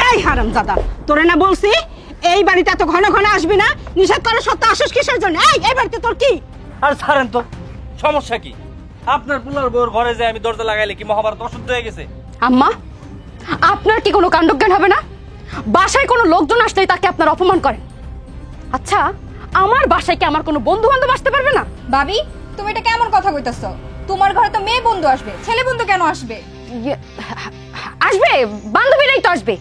এই হারামজাদা, তোরে না বলছি এই বাড়িতে এত ঘন ঘন আসবি না? নিষেধ করার সত্ত্বেও আসিস কিসের জন্য? এই বাড়িতে তোর কি? আর ছাড়েন তো, সমস্যা কি? আপনার পুলার বউর ঘরে যে আমি দরজা লাগাইলে কি মহাভারত অশুদ্ধ হয়ে গেছে? আম্মা, আপনার কি কোনো কাণ্ডজ্ঞান হবে না? বাসায় কোনো লোকজন আসলেই তাকে আপনার অপমান করেন। আচ্ছা, আমার বাসায় কি আমার কোনো বন্ধু বান্ধব আসতে পারবে না? ভাবি, তুমি এটা কেমন কথা কইতাছো? তোমার ঘরে তো মেয়ে বন্ধু আসবে, ছেলে বন্ধু কেন আসবে? আসবে, বান্ধবীরাই তো আসবে,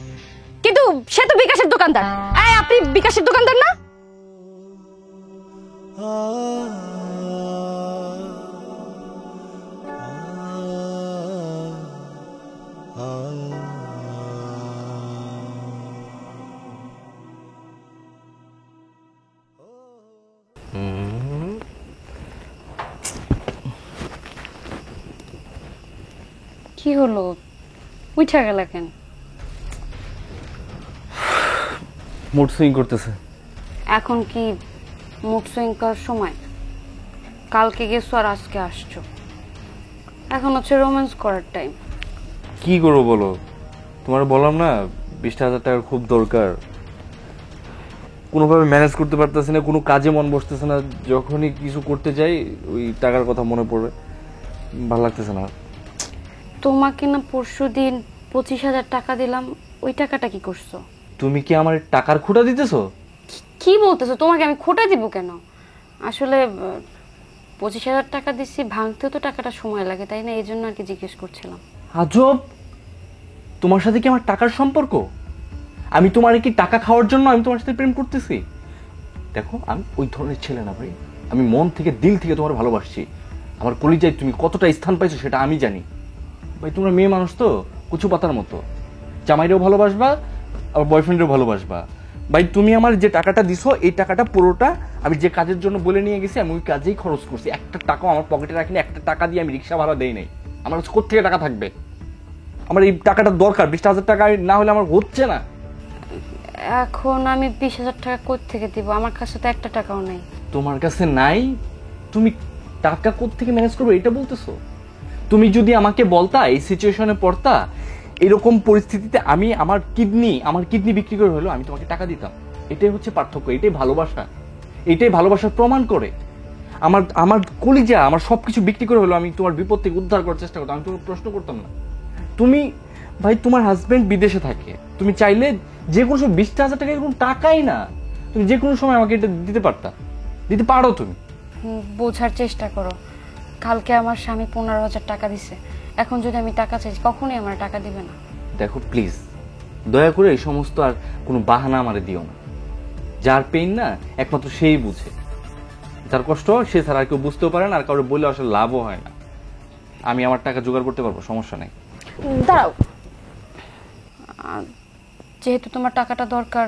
কিন্তু সে তো বিকাশের দোকানদার। আপনি বিকাশের দোকানদার না? কি হলো, উঠা গেল কেন? মুড সুইং করতেছে। এখন কি মুড সুইং করার সময়? কালকে গেছো আর আজকে আসছো, এখন হচ্ছে রোম্যান্স করার টাইম। কি করবো বলো? তোমার বললাম না 20,000 টাকার খুব দরকার, কোনোভাবে ম্যানেজ করতে পারতেছি না, কোনো কাজে মন বসতেছে না। যখনই কিছু করতে যাই ওই টাকার কথা মনে পড়ে, ভালো লাগতেছে না। তোমাকে না পরশুদিন 25,000 টাকা দিলাম, ওই টাকাটা কি করছো? তুমি কি আমার টাকার খোঁটা দিতেছো? কি বলতেছো? তোমাকে আমি খোটা দিব কেন? আসলে 25,000 টাকা দিচ্ছি, ভাঙতেও তো টাকাটা সময় লাগে, তাই না? এই জন্য আর কি জিজ্ঞেস করছিলাম। আজব, তোমার সাথে কি আমার টাকার সম্পর্ক? আমি তোমার কি টাকা খাওয়ার জন্য আমি তোমার সাথে প্রেম করতেছি? দেখো, আমি ওই ধরনের ছেলে না ভাই। আমি মন থেকে দিল থেকে তোমার ভালোবাসছি। আমার কলিজায় তুমি কতটা স্থান পাইছো সেটা আমি জানি ভাই। তোমরা মেয়ে মানুষ তো, কচু পাতার মতো, জামাইরেও ভালোবাসবা আবার বয়ফ্রেন্ডেরও ভালোবাসবা। ভাই তুমি আমার যে টাকাটা দিছো এই টাকাটা পুরোটা আমি যে কাজের জন্য বলে নিয়ে গেছি আমি ওই কাজেই খরচ করছি। একটা টাকাও আমার পকেটে রাখিনি, একটা টাকা দিয়ে আমি রিক্সা ভাড়া দেই নাই। আমার কাছে কোত্থেকে টাকা থাকবে? আমার এই টাকাটা দরকার, 20,000 টাকা না হলে আমার হচ্ছে না। এখন আমি 20,000 টাকা কোথা থেকে দিব? আমার কাছে তো একটা টাকাও নেই। তোমার কাছে নাই, তুমি টাকা কোত্থেকে ম্যানেজ করবে এটা বলতেছো? তুমি যদি আমাকে বলতা এই সিচুয়েশনে পড়তা, এরকম পরিস্থিতিতে আমি আমার কিডনি বিক্রি করে হলো আমি তোমাকে টাকা দিতাম। এটাই হচ্ছে পার্থক্য, এটাই ভালোবাসা, এটাই ভালোবাসার প্রমাণ করে। আমার আমার কলিজা, আমার সবকিছু বিক্রি করে হলো আমি তোমার বিপদ থেকে উদ্ধার করার চেষ্টা করতাম, আমি তোমার প্রশ্ন করতাম না। তুমি ভাই, তোমার হাজবেন্ড বিদেশে থাকে, তুমি চাইলে যে কোনো সময় 20,000 টাকা এরকম টাকাই না, তুমি যে কোনো সময় আমাকে এটা দিতে পারতা, দিতে পারো তুমি। বোঝার চেষ্টা করো, কালকে আমার স্বামী 15,000 টাকা দিছে, এখন যদি আমি টাকা চাই কখনোই আমার টাকা দিবে না। দেখো প্লিজ, দয়া করে এই সমস্ত আর কোনো বাহানা আমারে দিও না। যার পেইন না একমাত্র সেই বুঝে, যার কষ্ট সে ছাড়া আর কেউ বুঝতেও পারে না, আর কারোর বলে আসলে লাভও হয় না। আমি আমার টাকা জোগাড় করতে পারবো, সমস্যা নেই। দাঁড়াও, যেহেতু তোমার টাকাটা দরকার,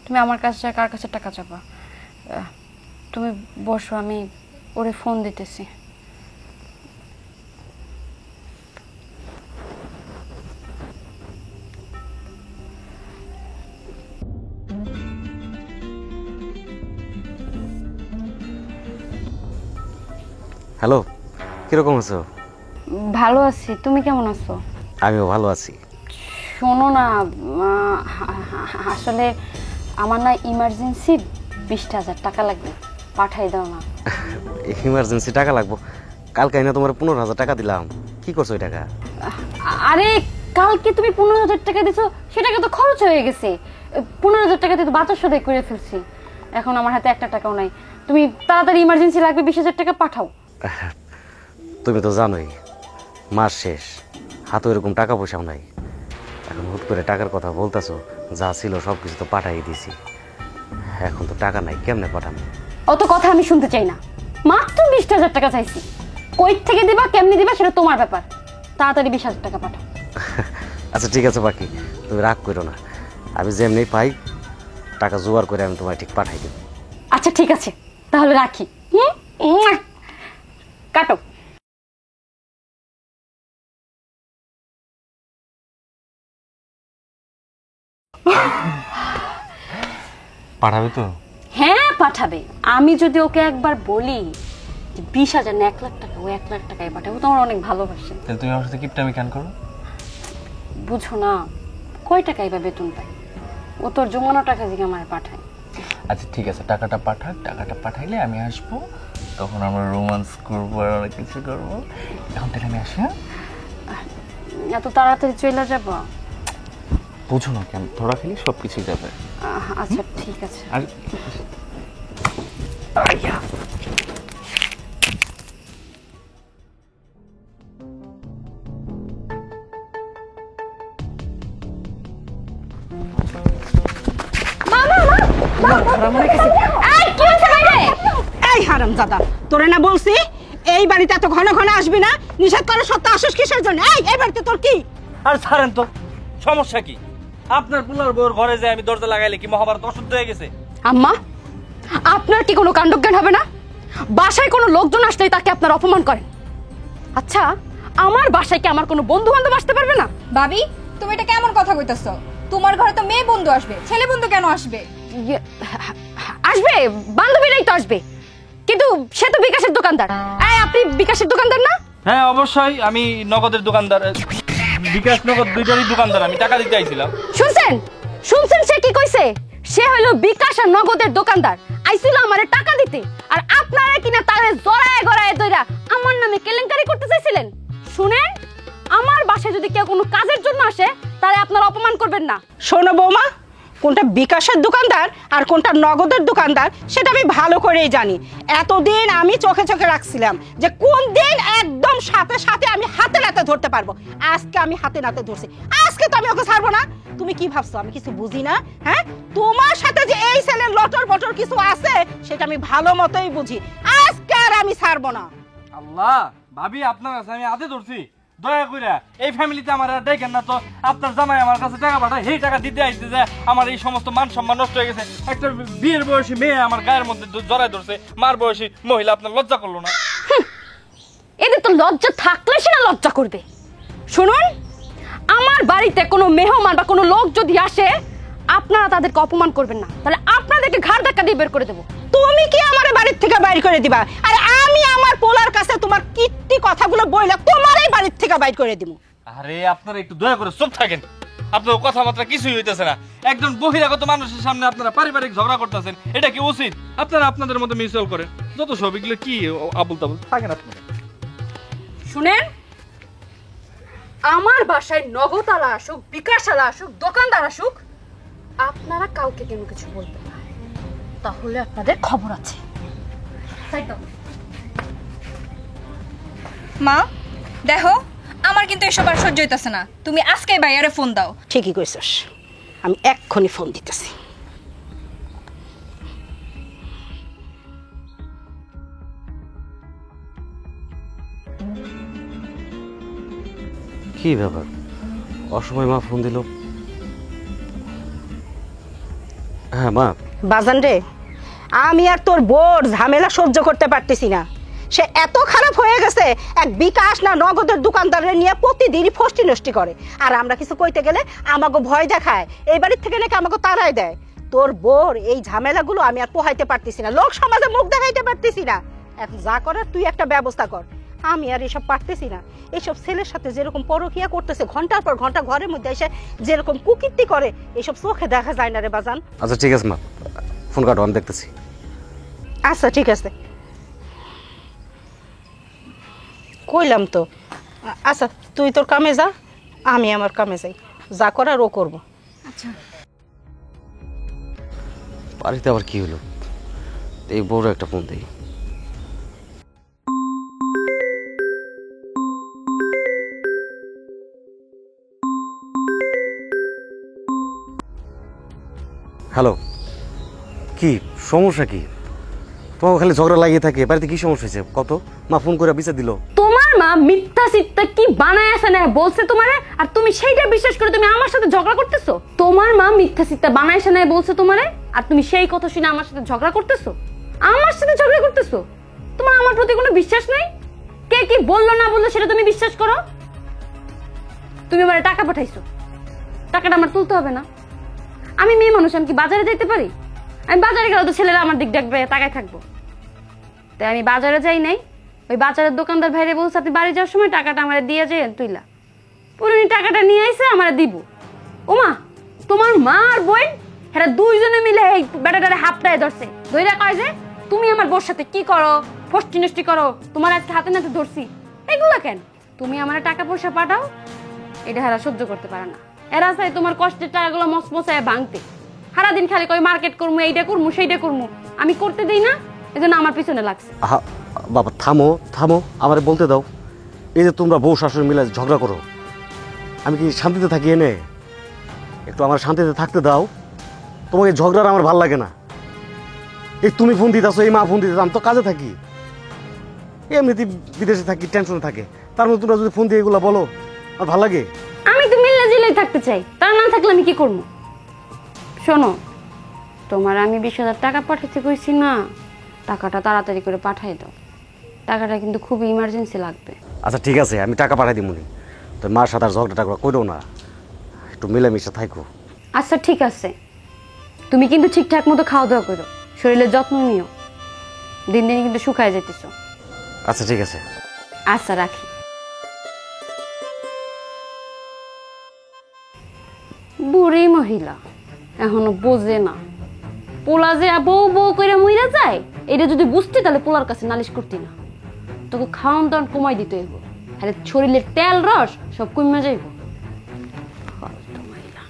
তুমি আমার কাছে কার কাছে টাকা চাবা? তুমি বসো, আমি ওরে ফোন দিতেছি। হ্যালো, কিরকম আছো? ভালো আছি, তুমি কেমন আছো? আমিও ভালো আছি। শোনো না, আসলে আমার না ইমার্জেন্সি 20,000 টাকা লাগবে, পাঠাই দাও না। ইমার্জেন্সি টাকা লাগবো? কালকে না তোমার 15,000 টাকা দিলাম, কি করছো ওই টাকা? আরে কালকে তুমি 15,000 টাকা দিছো, সেটাকে তো খরচ হয়ে গেছে। 15,000 টাকা দিয়ে তো বাজার সদাই করে ফেলছি, এখন আমার হাতে একটা টাকাও নাই। তুমি তাড়াতাড়ি ইমার্জেন্সি লাগবে, 20,000 টাকা পাঠাও। তুমি তো জানোই মাস শেষ, হাতে এরকম টাকা পয়সাও নাই। এখন হুট করে টাকার কথা বলতেছো, যা ছিল সব কিছু তো পাঠাই দিছি, এখন তো টাকা নাই, কেমনে পাঠাবো? অত কথা আমি শুনতে চাই না, মাত্র 20,000 টাকা চাইছি, কই থেকে দিবা কেমনি দিবা সেটা তোমার ব্যাপার, তাড়াতাড়ি 20,000 টাকা পাঠাও। আচ্ছা ঠিক আছে বাকি, তুমি রাগ করো না, আমি যেমনি পাই টাকা জোগাড় করে আমি তোমায় ঠিক পাঠাই দেব। আচ্ছা ঠিক আছে, তাহলে রাখি। কাটো। পাঠাবে তো? হ্যাঁ পাঠাবে, আমি যদি ওকে একবার বলি যে 20,000 না 1,00,000 টাকা, ও 1,00,000 টাকায় পাঠাবো, তোমার অনেক ভালোবাসে। তাহলে তুমি আমার সাথে কিপটামি কেন করো? বুঝো না, কয় টাকাই বা বেতন পাই, ও তোর জমানো টাকা থেকে আমার পাঠায়। আচ্ছা ঠিক আছে, টাকাটা পাঠাক, টাকাটা পাঠাইলে আমি আসবো, তখন আমরা রোমান্স করবো আর অনেক কিছু করবো। এখন তাহলে আমি আসি। হ্যাঁ, এত তাড়াতাড়ি চলে যাবো? বুঝো না কেন, ধরা খেলে সব কিছুই যাবে। আচ্ছা ঠিক আছে। আর আইয়া এই হারামজাদা, তোরে না বলছি এই বাড়িতে এত ঘন ঘন আসবি না, নিষেধ করার সত্ত্বেও আসিস কিসের জন্য? এই বাড়িতে তোর কি? আর ছাড়েন তো, সমস্যা কি? আপনার পুলার বউর ঘরে যায় আমি দরজা লাগাইলে কি মহাভারত অশুদ্ধ হয়ে গেছে? আম্মা, আপনার কি কোনো কাণ্ডজ্ঞান হবে না? বাসায় কোনো লোকজন আসলেই তাকে আপনার অপমান করেন। আচ্ছা, আমার বাসায় কি আমার কোনো বন্ধু বান্ধব আসতে পারবে না? ভাবি, তুমি এটা কেমন কথা কইতাছো? তোমার ঘরে তো মেয়ে বন্ধু আসবে, ছেলে বন্ধু কেন আসবে? আসবে, বান্ধবীরাই তো আসবে, কিন্তু সে তো বিকাশের দোকানদার। আপনি বিকাশের দোকানদার না? হ্যাঁ অবশ্যই, আমি নগদের দোকানদার, বিকাশ নগদ দুইটারই দোকানদার, আমি টাকা দিতে আইছিলাম। শুনছেন শুনছেন, সে কি কইছে? সে হলো বিকাশ আর নগদের দোকানদার, আইছিল আমারে টাকা দিতে, আর আপনারা কিনা তারে জড়ায় গড়ায় দইরা আমার নামে কেলেঙ্কারি করতে চাইছিলেন। শুনেন, আমার বাসায় যদি কেউ কোনো কাজের জন্য আসে তাহলে আপনারা অপমান করবেন না। শোনো বৌমা, কোনটা বিকাশের দোকানদার আর কোনটা নগদের দোকানদার সেটা আমি ভালো করেই জানি। এতদিন আমি চোখে চোখে রাখছিলাম যে কোন দিন একদম সাথে সাথে আমি হাতে নাতে ধরতে পারবো। আজকে আমি হাতে নাতে ধরছি, আজকে তো আমি ওকে ছাড়বো না। তুমি কি ভাবছো আমি কিছু বুঝি না? হ্যাঁ, তোমার সাথে যে এই ছেলের লটর বটর কিছু আছে সেটা আমি ভালো মতোই বুঝি। আজকে আর আমি ছাড়বো না। আল্লাহ, ভাবি আপনার কাছে আমি হাতে ধরছি, দয়া করে এই ফ্যামিলিতে আমার আর দেখেন না তো। আপনার জামাই আমার কাছে টাকা পাঠায়, সেই টাকা দিতে আইছে যে আমার এই সমস্ত মান সম্মান নষ্ট হয়ে গেছে। একটা বিয়ের বয়সী মেয়ে আমার গায়ের মধ্যে জড়ায় ধরছে, মার বয়সী মহিলা, আপনার লজ্জা করলো না? এদের তো লজ্জা থাকলে সে না লজ্জা করবে। শুনুন, আমার বাড়িতে কোনো মেহমান বা কোনো লোক যদি আসে আপনারা তাদেরকে অপমান করবেন না, তাহলে আপনাদেরকে ঘাড় ধাক্কা দিয়ে বের করে দেবো। তুমি কি আমার বাড়ির থেকে বাইর করে দিবা? আর আমি আমার পোলার কাছে তোমার কীর্তি কথাগুলো বইলা তোমারই বাড়ির থেকে বাইর করে দিব। আরে আপনারা একটু দয়া করে চুপ থাকেন, আপনার কথাবার্তা কিছুই হইতেছে না। একজন বহিরাগত মানুষের সামনে আপনারা পারিবারিক ঝগড়া করতেছেন, এটা কি উচিত? আপনারা আপনাদের মধ্যে মিউচুয়াল করেন, যত সব এগুলো কি আবুল তাবুল থাকেন আপনারা। শুনেন, আমার বাসায় নগদালা আসুক, বিকাশালা আসুক, দোকানদার আসুক, আপনারা কাউকে কেন কিছু বলবেন না, তাহলে আপনাদের খবর আছে। তাই তো মা, দেখো আমার কিন্তু এসব আর সহ্য হইতাছে না। তুমি আজকেই ভাইয়ারে ফোন দাও। ঠিকই কইছস, আমি এক্ষুনি ফোন দিতেছি। কি ব্যাপার, অসময় মা ফোন দিল? হ্যাঁ মা। বাজান রে, আমি আর তোর বোর ঝামেলা সহ্য করতে পারতেছি না। সে এত খারাপ হয়ে গেছে, এক বিকাশ না নগদের দোকানদারের নিয়ে প্রতিদিনই ফষ্টি নষ্টি করে, আর আমরা কিছু কইতে গেলে আমাকে ভয় দেখায়, এই বাড়ির থেকে নাকি আমাকে তাড়াই দেয়। তোর বোর এই ঝামেলাগুলো আমি আর পোহাইতে পারতেছি না, লোক সমাজে মুখ দেখাইতে পারতেছি না। এখন যা করার তুই একটা ব্যবস্থা কর, আমি আর এসব পারতেছি না। এইসব ছেলের সাথে যেরকম পরকিয়া করতেছে, ঘন্টার পর ঘন্টা ঘরের মধ্যে এসে যেরকম কুকীর্তি করে, এসব চোখে দেখা যায় না রে বাজান। আচ্ছা ঠিক আছে মা, ফোন কাটো, আমি দেখতেছি। আচ্ছা ঠিক আছে, কইলাম তো। আচ্ছা তুই তোর কামে যা, আমি আমার কামে যাই, যা করার ও করবো। আচ্ছা, বাড়িতে আবার কি হলো? এই বড় একটা ফোন দিই। হ্যালো, কি সমস্যা? কি তোমাকে খালি ঝগড়া লাগিয়ে থাকে, বাড়িতে কি সমস্যা হয়েছে কত? মা ফোন করে বিচার দিল। তোমার মা মিথ্যা সিদ্ধা কি বানায় আছে না বলছে তোমারে, আর তুমি সেইটা বিশ্বাস করে তুমি আমার সাথে ঝগড়া করতেছো। তোমার মা মিথ্যা সিদ্ধা বানায় আছে না বলছে তোমারে, আর তুমি সেই কথা শুনে আমার সাথে ঝগড়া করতেছো। আমার সাথে ঝগড়া করতেছো? তোমার আমার প্রতি কোনো বিশ্বাস নাই? কে কি বললো না বললো সেটা তুমি বিশ্বাস করো? তুমি আমার টাকা পাঠাইছো, টাকাটা আমার তুলতে হবে না? আমি মেয়ে মানুষ, আমি কি বাজারে যেতে পারি? আমি বাজারে গেলে তো ছেলেরা আমার দিক দেখবে, তাকায় থাকবো। তাই আমি বাজারে যাই নাই, ওই বাজারের দোকানদার ভাইরে বলছে আপনি বাড়ি যাওয়ার সময় টাকাটা আমার দিয়ে যাই তুইলা। পুরনি টাকাটা নিয়ে আইসে আমার দিব। ওমা, তোমার মা আর বোন এরা দুইজনে মিলে এই বেটাটারে হাপটায় ধরছে, ধইরা কয় যে তুমি আমার বোর সাথে কি করো, ফষ্টি নষ্টি করো, তোমার আজকে হাতে নাতে ধরছি। এগুলা কেন? তুমি আমার টাকা পয়সা পাঠাও, এটা এরা সহ্য করতে পারে না। এরা চাই তোমার কষ্টের টাকাগুলো মসমসায় ভাঙতে। সারাদিন খালি কই মার্কেট করবো, এইটা করবো সেইটা করবো, আমি করতে দিই না, এই জন্য আমার পিছনে লাগছে। আহা বাবা, থামো থামো, আমারে বলতে দাও। এই যে তোমরা বউ শাশুড়ি মিলে ঝগড়া করো, আমি কি শান্তিতে থাকি এনে? একটু আমার শান্তিতে থাকতে দাও। তোমাকে ঝগড়ার আমার ভাল লাগে না। এই তুমি ফোন দিতেছো, এই মা ফোন দিতেছ, আমি তো কাজে থাকি, এমনিতে বিদেশে থাকি, টেনশনে থাকে, তার মধ্যে তোমরা যদি ফোন দিয়ে এগুলো বলো, আমার ভাল লাগে? আমি তো মিল্লা জিলেই থাকতে চাই, তার না থাকলে আমি কি করবো? শোনো, তোমার আমি 20,000 টাকা পাঠাইতে কইছি না, টাকাটা তাড়াতাড়ি করে পাঠাই দাও। টাকাটা কিন্তু খুব ইমার্জেন্সি লাগবে। আচ্ছা ঠিক আছে, আমি টাকা পাঠাই দিমুনি। তোর মার সাথে আর ঝগড়া টাগড়া করো না, একটু মিলেমিশে থাকো। আচ্ছা ঠিক আছে, তুমি কিন্তু ঠিকঠাক মতো খাওয়া দাওয়া করো, শরীরের যত্ন নিও, দিন দিন কিন্তু শুকায় যেতেছো। আচ্ছা ঠিক আছে। আচ্ছা রাখি। বুড়ি মহিলা এখনো বোঝে না, পোলা যে বউ বউ করে মইরা যায়, এটা যদি বুঝতি তাহলে পোলার কাছে নালিশ করতি না। তোকে খাওয়ান দাওয়ান কমাই দিতে হইব, আরে শরীরের তেল রস সব কমে যাইব। ফালতু মহিলা।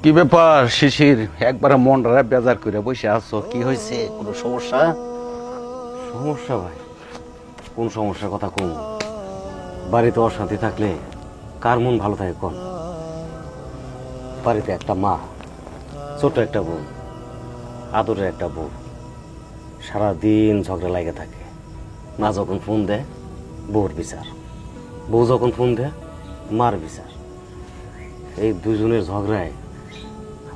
কি ব্যাপার শিশির, একবারে মনটা বেজার করে বসে আছো, কি হয়েছে? কোনো সমস্যা? সমস্যা ভাই? কোন সমস্যার কথা কম? বাড়িতে অশান্তি থাকলে কার মন ভালো থাকে কোন? বাড়িতে একটা মা, ছোট একটা বোন, আদরের একটা বউ, সারাদিন ঝগড়া লাগে থাকে। মা যখন ফোন দেয় বউর বিচার, বউ যখন ফোন দেয় মার বিচার। এই দুজনের ঝগড়ায়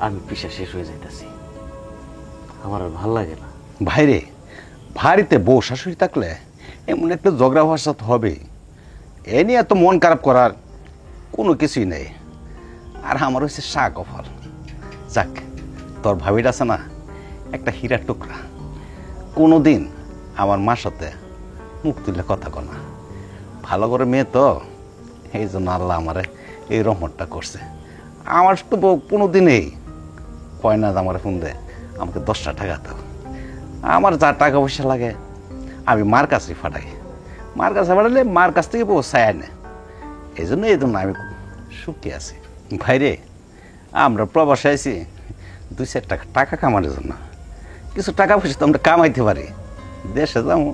আমি পিছা শেষ হয়ে যাইতেছি, আমার আর ভাল লাগে না। ভাইরে, বাড়িতে বউ শাশুড়ি থাকলে এমন একটা ঝগড়া ভাষা তো হবে, এ নিয়ে তো মন খারাপ করার কোনো কিছুই নেই। আর আমার হচ্ছে শাক অফার। যাক, তোর ভাবিটা আছে না, একটা হীরার টুকরা, কোনো দিন আমার মার সাথে মুখ তুলে কথা কয় না। ভালো করে মেয়ে তো, এই জন্য আল্লাহ আমারে এই রহমতটা করছে। আমার তো বউ কোনো দিনেই কয় না আমার ফোন দেয় আমাকে 10টা টাকা দাও। আমার যা টাকা পয়সা লাগে আমি মার কাছে ফাটাই, মার কাছে ফাটালে মার কাছ থেকে বউ চায় না। এই জন্য আমি সুখী আছি। ভাইরে, আমরা প্রবাসে আছি 2-4 টাকা কামানোর জন্য, কিছু টাকা পয়সা তো আমরা কামাইতে পারি, দেশে যাবো,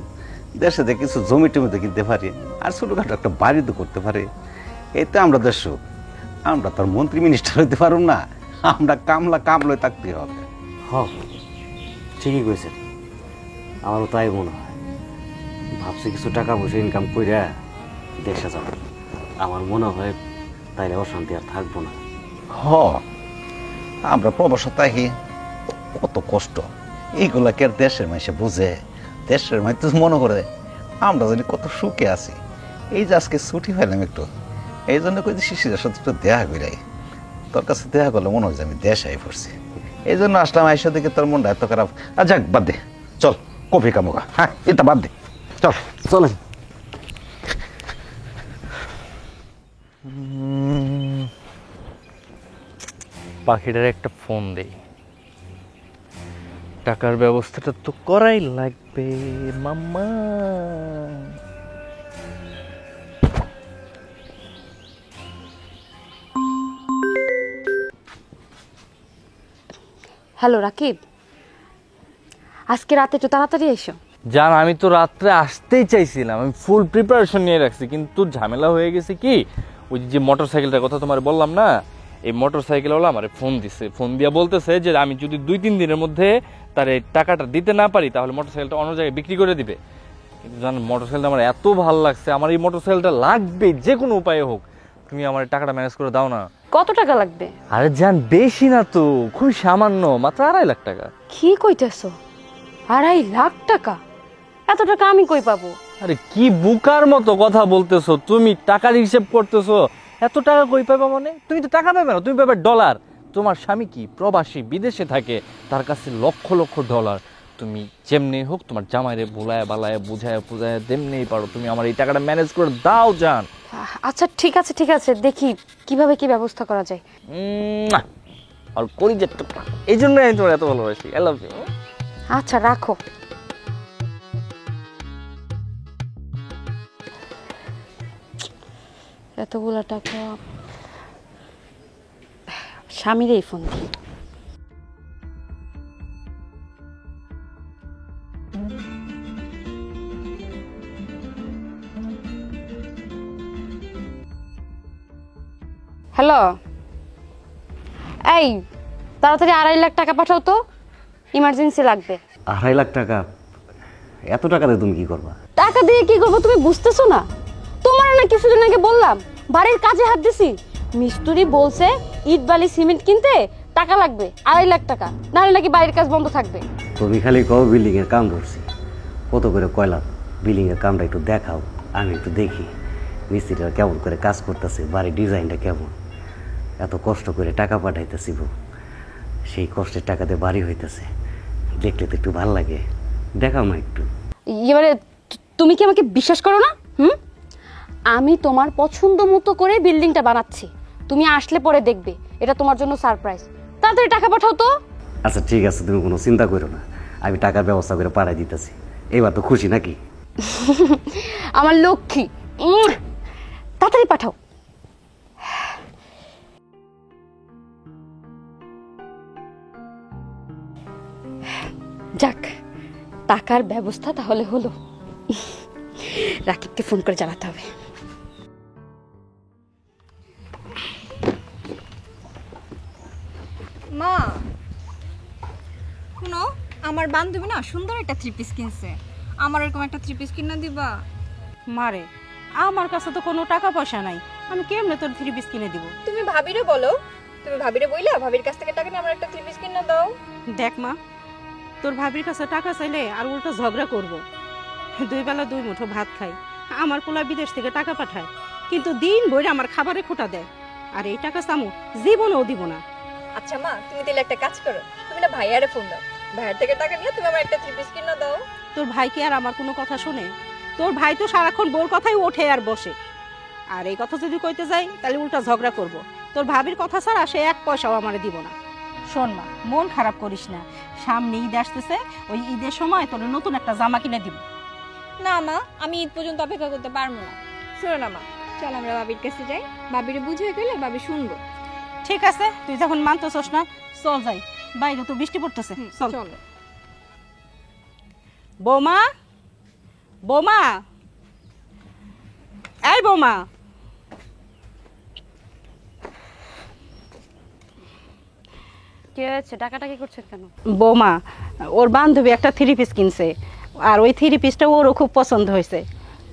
দেশে দিয়ে কিছু জমি টমিতে কিনতে পারি, আর ছোটোখাটো একটা বাড়ি তো করতে পারি। এতে আমরা দেশ সুখ। আমরা তো আর মন্ত্রী মিনিস্টার হইতে পারব না, আমরা কামলায় থাকতে হবে। হ, ঠিকই কইছেন, আমারও তাই মনে হয়। ভাবছি কিছু টাকা পয়সা ইনকাম কইরা দেশে যাব, আমার মনে হয় তাইলে অশান্তি আর থাকবো না। হ, আমরা প্রবাসে থাকি, কত কষ্ট এইগুলা কে আর দেশের মাইসে বুঝে? দেশের মাই তো মনে করে আমরা জানি কত সুখে আছি। এই যে আজকে ছুটি পাইলাম একটু, এই জন্য কই শিশিরের সাথে একটু দেখা করাই। তোর কাছে দেখা করলে মনে হয় যে আমি দেশ আই পড়ছি, এই জন্য আসলাম। আইসা দেখে তোর মনটা এত খারাপ। আর যাক, বাদ দে, চল কফি কামুকা। হ্যাঁ, এটা বাদ দে, চল চলেন। পাখিটার একটা ফোন দেই, টাকার ব্যবস্থাটা তো করাই লাগবে মাম্মা। হ্যালো রাকিব, আজকে রাতে একটু তাড়াতাড়ি এসো। জান, আমি তো রাত্রে আসতেই চাইছিলাম, আমি ফুল প্রিপারেশন নিয়ে রাখছি, কিন্তু ঝামেলা হয়ে গেছে কি, ওই যে মোটর সাইকেলটার কথা তোমার বললাম না, এই মোটর সাইকেলওয়ালা আমার ফোন দিছে, ফোন দিয়া বলতেছে যে আমি যদি 2-3 দিনের মধ্যে তার এই টাকাটা দিতে না পারি তাহলে মোটর সাইকেলটা অন্য জায়গায় বিক্রি করে দিবে। কিন্তু জান, মোটর সাইকেলটা আমার এত ভালো লাগছে, আমার এই মোটর সাইকেলটা লাগবে যে কোনো উপায়ে হোক, তুমি আমার টাকাটা ম্যানেজ করে দাও না। কত টাকা লাগবে? আরে জান, বেশি না তো, খুবই সামান্য, মাত্র 2.5 লাখ টাকা। কি কইতেছো? 2.5 লাখ টাকা? এত টাকা আমি কই পাবো? আরে কি বুকার মতো কথা বলতেছো তুমি, টাকার হিসেব করতেছো। এত টাকা কই পাবে মানে? তুমি তো টাকা পাবে না, তুমি পাবে ডলার। তোমার স্বামী কি প্রবাসী, বিদেশে থাকে, তার কাছে লক্ষ লক্ষ ডলার। তুমি যেমনি হোক তোমার জামাইরে ভুলায় বালায় বুঝায় বুঝায় যেমনিই পারো তুমি আমার এই টাকাটা ম্যানেজ করে দাও জান। আচ্ছা ঠিক আছে, দেখি কিভাবে কি ব্যবস্থা করা যায়। আর করি যে এই জন্য আমি তোমার এত ভালোবাসি। I love you. আচ্ছা রাখো। এতগুলা টাকা স্বামীরই ফোন দিই। হ্যালো, এই তাড়াতাড়ি 2.5 লাখ টাকা পাঠাও তো, ইমার্জেন্সি লাগবে। 2.5 লাখ টাকা? এত টাকা দিয়ে তুমি কি করবা? টাকা দিয়ে কি করবো তুমি বুঝতেছো না? তোমার না কিছুদিন আগে বললাম বাড়ির কাজে হাত দিছি, মিস্ত্রি বলছে ইট বালি সিমেন্ট কিনতে টাকা লাগবে 2.5 লাখ টাকা, নাহলে নাকি বাড়ির কাজ বন্ধ থাকবে। তুমি খালি কও বিল্ডিং এর কাম করছি, কত করে কয়লা বিল্ডিং এর কামটা একটু দেখাও, আমি একটু দেখি মিস্ত্রিরা কেমন করে কাজ করতেছে, বাড়ির ডিজাইনটা কেমন। এত কষ্ট করে টাকা পাঠাইতেছি বউ, সেই কষ্টের টাকাতে বাড়ি হইতেছে, দেখলে তো একটু ভাল লাগে, দেখাও না একটু। এবারে তুমি কি আমাকে বিশ্বাস করো না? আমি তোমার পছন্দ মতো করে বিল্ডিংটা বানাচ্ছি, তুমি আসলে পরে দেখবে, এটা তোমার জন্য সারপ্রাইজ। তাড়াতাড়ি টাকা পাঠাও তো। আচ্ছা ঠিক আছে, তুমি কোনো চিন্তা করো না, আমি টাকার ব্যবস্থা করে পাঠাই দিতেছি। এবার তো খুশি নাকি? আমার লক্ষ্মী, তাড়াতাড়ি পাঠাও। যাক, টাকার ব্যবস্থা তাহলে হলো। রাকিবকে ফোন করে জানাতে হবে। মা শুনো, আমার বান্ধবী না সুন্দর একটা 3 পিস কিনছে, আমার এরকম একটা 3 পিস কিনে দিবা? মারে, আমার কাছে তো কোনো টাকা পয়সা নাই, আমি কেমনে তোর 3 পিস কিনে দিব? তুমি ভাবিরে বলো, তুমি ভাবিরে বইলা ভাবির কাছ থেকে টাকা নিয়ে আমার একটা 3 পিস কিনে দাও। দেখ মা, তোর ভাবির কাছে টাকা চাইলে আর উল্টো ঝগড়া করব। 2 বেলা 2 মুঠো ভাত খাই, আমার পোলা বিদেশ থেকে টাকা পাঠায়, কিন্তু দিন ভরে আমার খাবারে খোটা দেয়, আর এই টাকা সামু জীবনেও দিব না। আচ্ছা মা, তুমি তাহলে একটা কাজ করো, তুমি না ভাইয়ারে ফোন দাও, ভাইয়ার থেকে টাকা নিয়ে তুমি আমার একটা 3 পিস কিনে দাও। তোর ভাই কি আর আমার কোনো কথা শোনে? তোর ভাই তো সারাক্ষণ বোর কথাই ওঠে আর বসে, আর এই কথা যদি কইতে যাই তাহলে উল্টা ঝগড়া করব। তোর ভাবির কথা ছাড়া সে 1 পয়সাও আমারে দিব না। শোন মা, মন খারাপ করিস না, সামনে ঈদ আসতেছে, ওই ঈদের সময় তোর নতুন একটা জামা কিনে দিব। না মা, আমি ঈদ পর্যন্ত অপেক্ষা করতে পারবো না। শোনো না মা, চল আমরা ভাবির কাছে যাই, ভাবিরে বুঝিয়ে গেলে ভাবি শুনবো। ঠিক আছে, তুই যখন মানতেছস না, চল যাই, বাইরে তো বৃষ্টি পড়তেছে। চল। চলো। বৌমা, বৌমা, এই বৌমা, কি হয়েছে? টাকাটা কি করছেন কেন? বৌমা, ওর বান্ধবী একটা 3 পিস কিনছে, আর ওই 3 পিসটা ওরও খুব পছন্দ হয়েছে,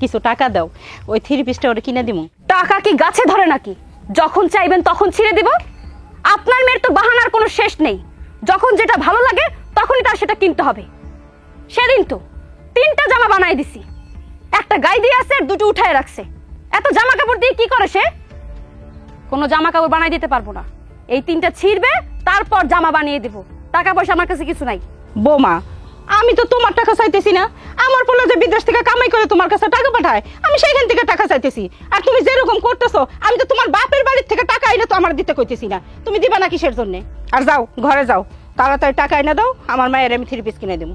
কিছু টাকা দাও, ওই 3 পিসটা ওরে কিনে দিব। টাকা কি গাছে ধরে নাকি? যখন চাইবেন তখন ছিঁড়ে দিব? আপনার মেয়ের তো বাহানার কোনো শেষ নেই, যখন যেটা ভালো লাগে তখনই তার সেটা কিনতে হবে। সেদিন তো 3টা জামা বানাই দিছি, একটা গায়ে দিয়ে আছে আর 2টো উঠায় রাখছে। এত জামা কাপড় দিয়ে কি করে সে? কোনো জামা কাপড় বানাই দিতে পারবো না, এই 3টা ছিঁড়বে, তারপর জামা বানিয়ে দেব। টাকা পয়সা আমার কাছে কিছু নাই। বৌমা, আমি তো তোমার টাকা চাইতেছি না, আমার পোলা যে বিদেশ থেকে কামাই করে তোমার কাছে টাকা পাঠায়, আমি সেইখান থেকে টাকা চাইতেছি। আর তুমি যেরকম করতেছো, আমি তো তোমার বাপের বাড়ির থেকে টাকা এনে তো আমার দিতে কইতেছি না, তুমি দিবা না কিসের জন্য? আর যাও ঘরে যাও, তাড়াতাড়ি টাকা এনে দাও, আমার মায়ের আমি 3 পিস কিনে দেবো।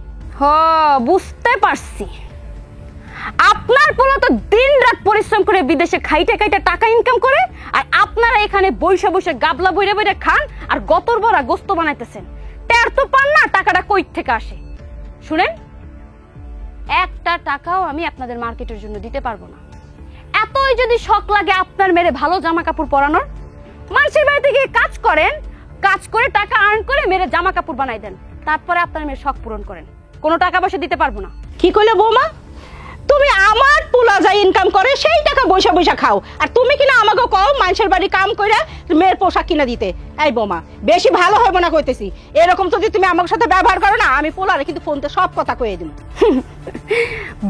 বুঝতে পারছি, আপনার পোলা তো দিন রাত পরিশ্রম করে বিদেশে খাইতে খাইতে টাকা ইনকাম করে, আর আপনারা এখানে বসে বসে গাবলা বইরে বইরে খান আর গতর ভরা গোস্ত বানাইতেছেন। টের তো পান না টাকাটা কই থেকে আসে। শুনেন, একটা টাকাও আমি আপনাদের মার্কেটের জন্য দিতে পারবো না। এতই যদি শখ লাগে আপনার মেরে ভালো জামা কাপড় পরানোর, মানুষের বাড়িতে গিয়ে কাজ করেন, কাজ করে টাকা আর্ন করে মেরে জামা কাপড় বানাই দেন, তারপরে আপনার মেয়ের শখ পূরণ করেন। কোনো টাকা পয়সা দিতে পারবো না। কি কইলে বৌমা? তুমি আমার পোলা যা ইনকাম করে সেই টাকা বৈশা বৈশা খাও, আর তুমি কিনা আমাকে কও মানুষের বাড়ি কাম কইরা মেয়ের পোশাক কিনা দিতে। এই বোমা, বেশি ভালো হবে না কইতেছি। এরকম যদি তুমি আমার সাথে ব্যবহার করো না, আমি পোলারে কিন্তু ফোনতে সব কথা কয়ে দিব।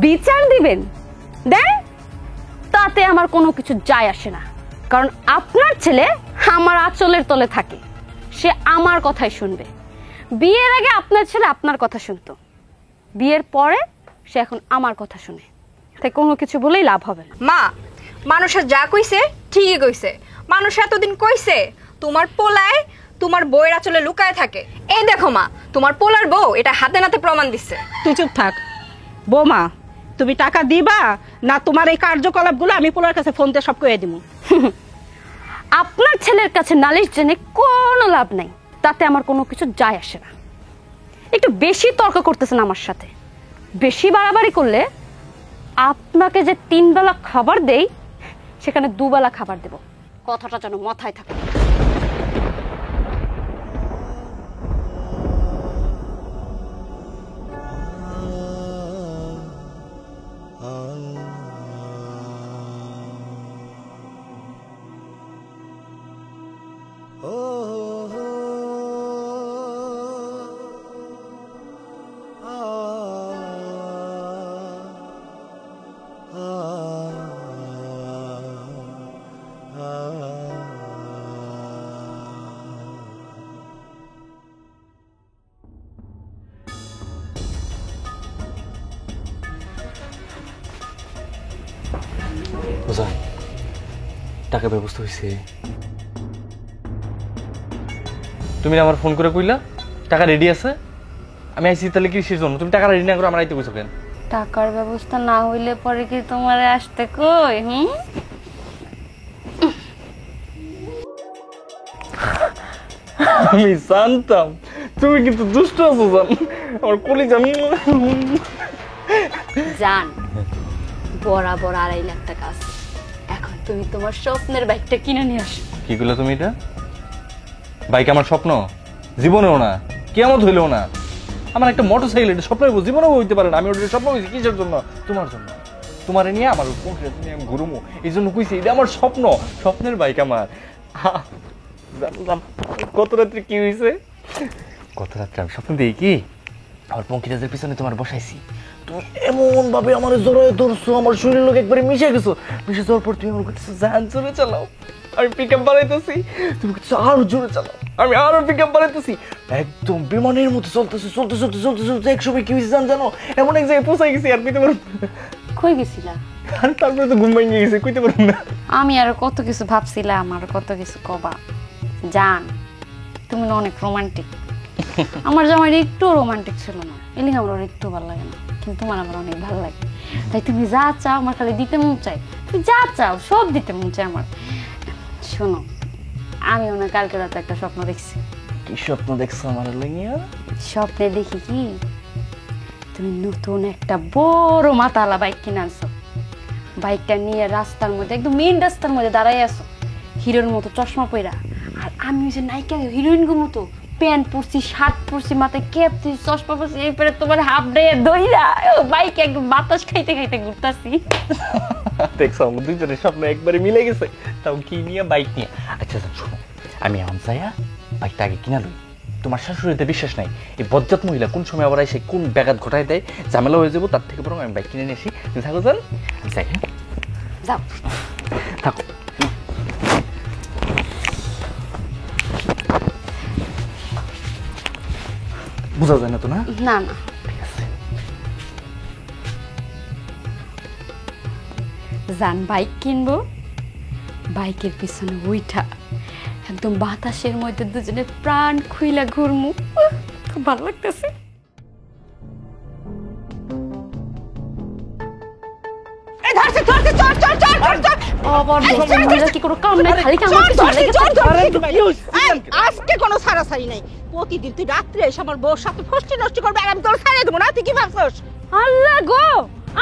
বিচার দিবেন দেন, তাতে আমার কোনো কিছু যায় আসে না, কারণ আপনার ছেলে আমার আঁচলের তলে থাকে, সে আমার কথাই শুনবে। বিয়ের আগে আপনার ছেলে আপনার কথা শুনতো, বিয়ের পরে সে এখন আমার কথা শুনে, তাই কোনো কিছু বলেই লাভ হবে না। মা, মানুষের যা কইছে ঠিকই কইছে। মানুষ এতদিন কইছে তোমার পোলায় তোমার বউয়ের আঁচলে লুকায় থাকে। এই দেখো মা, তোমার পোলার বউ এটা হাতে নাতে প্রমাণ দিচ্ছে। তুই চুপ থাক। বোমা, তুমি টাকা দিবা না তোমার এই কার্যকলাপগুলো আমি পোলার কাছে ফোনতে সব কয়ে দিব? আপনার ছেলের কাছে নালিশ জেনে কোনো লাভ নাই, তাতে আমার কোনো কিছু যায় আসে না। একটু বেশি তর্ক করতেছেন আমার সাথে, বেশি বাড়াবাড়ি করলে আপনাকে যে 3 বেলা খাবার দেই সেখানে 2 বেলা খাবার দেব, কথাটা যেন মাথায় থাকে। বুঝান, টাকা ব্যবস্থা হয়েছে। তুমি না আমার ফোন করে কইলা টাকা রেডি আছে, আমি আইসি। তাহলে কিসের জন্য তুমি টাকা রেডি না করে আমার আইতে কইছো কেন? টাকার ব্যবস্থা না হইলে পরে কি তোমারে আসতে কই? আমি জানতাম তুমি কিন্তু দুষ্ট আছো জান, আমার কলিজা। জান, বরাবর 2.5 লাখ টাকা আছে, এখন তুমি তোমার স্বপ্নের বাইকটা কিনে নিয়ে আসো। কি করলে তুমি এটা? বাইক আমার স্বপ্ন জীবনেও না, কিয়ামত হইলেও না। আমার একটা মোটরসাইকেল, এটা স্বপ্ন জীবনেও হইতে পারে না। আমি ওটা স্বপ্ন হয়েছি কিসের জন্য? তোমার জন্য। তোমারে নিয়ে আমার নিয়ে আমি ঘুরুমো, এই জন্য কইছি এটা আমার স্বপ্ন, স্বপ্নের বাইক আমার। গত রাত্রে কি হয়েছে? গত রাত্রে আমি স্বপ্ন দিই কি আমার পঙ্কিরাজের পিছনে তোমার বসাইছি, তুমি এমন ভাবে আমার জড়ায় ধরছো, আমার শরীরের লোক একবারে মিশে গেছো। মিশে যাওয়ার পর তুমি আমার কাছে জান জোরে চালাও, আমি পিক আপ বাড়াইতেছি, তুমি কিছু আরো জোরে চালাও, আমি আরো পিক আপ বাড়াইতেছি, একদম বিমানের মতো চলতেছে। চলতে চলতে চলতে চলতে এক সময় কি হয়েছে জানো? এমন এক জায়গায় পৌঁছাই গেছি আর কইতে পারবো না। কই গেছিলা? আর তারপরে তো ঘুম ভেঙে গেছে, কইতে পারবো না। আমি আর কত কিছু ভাবছিলাম, আর কত কিছু কবা। জান, তুমি না অনেক রোমান্টিক। আমার জামাই একটু রোমান্টিক ছিল না, এলি আমার একটু ভালো লাগে না, কিন্তু তোমার আমার অনেক ভালো লাগে। তাই তুমি যা চাও আমার খালি দিতে মন চাই, তুমি যা চাও সব দিতে মন চাই আমার। শোনো, আমি না কালকে রাতে একটা স্বপ্ন দেখছি। কি স্বপ্ন দেখছো আমার লাগিয়া? স্বপ্নে দেখি কি তুমি নতুন একটা বড় মাতালা বাইক কিনে আনছো, বাইকটা নিয়ে রাস্তার মধ্যে, একদম মেইন রাস্তার মধ্যে দাঁড়াই আছো, হিরোর মতো চশমা পইরা। আর আমি ওই যে নায়িকা হিরোইনগুর মতো প্যান্ট পরছি, শার্ট পরছি, মাথায় ক্যাপ দিয়েছি, চশমা পরছি, এরপরে তোমার হাফ ডে দইরা বাইকে একদম বাতাস খাইতে খাইতে ঘুরতাছি। দেখছো আমার দুইজনের স্বপ্ন একবারে মিলে গেছে, তাও কি নিয়ে? বাইক নিয়ে। আচ্ছা শোনো, আমি এখন যাইয়া বাইকটা আগে কিনা লই। তোমার শাশুড়িতে বিশ্বাস নাই, এই বজ্জাত মহিলা কোন সময় আবার এসে কোন ব্যাঘাত ঘটায় দেয়, ঝামেলা হয়ে যাবো। তার থেকে বরং আমি বাইক কিনে নিয়ে আসি। তুমি থাকো যান, যাই। যাও, থাকো। বোঝা যায় না তো? না না না, যান বাইক কিনবো, বাইকের পিছনে উইঠা একদম বাতাসের মধ্যে দুজনে প্রাণ খুইলা ঘুরমু, খুব ভালো লাগতেছে। আজকে কোনো ছাড়াছাড়ি নাই, প্রতিদিন তুই রাত্রে এসে আমার বউর সাথে ফষ্টি নষ্ট করবে, আর আমি তোর ছাড়িয়ে দেবো না। তুই কি ভাবছস? আল্লাহ গো,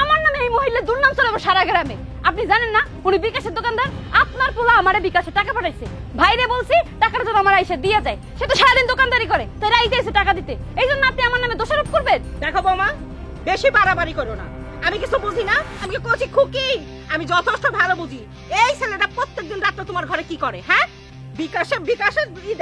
আমার নামে এই মহিলা দুর্নাম চলাবো সারা গ্রামে। আপনি জানেন না উনি বিকাশের দোকানদার? আপনার পোলা আমারে বিকাশে টাকা পাঠাইছে, ভাইরে বলছি টাকাটা যেন আমার আইসা দিয়ে যায়। সে তো সারাদিন দোকানদারি করে, তাই রাইতে এসে টাকা দিতে, এই জন্য আপনি আমার নামে দোষারোপ করবেন? দেখো বৌমা, বেশি বাড়াবাড়ি করো না। আমি কিছু বুঝি না? আমি কি কচি খুকি? আমি যথেষ্ট ভালো বুঝি। এই ছেলেটা প্রত্যেকদিন রাতে তোমার ঘরে কি করে? হ্যাঁ, বিকাশে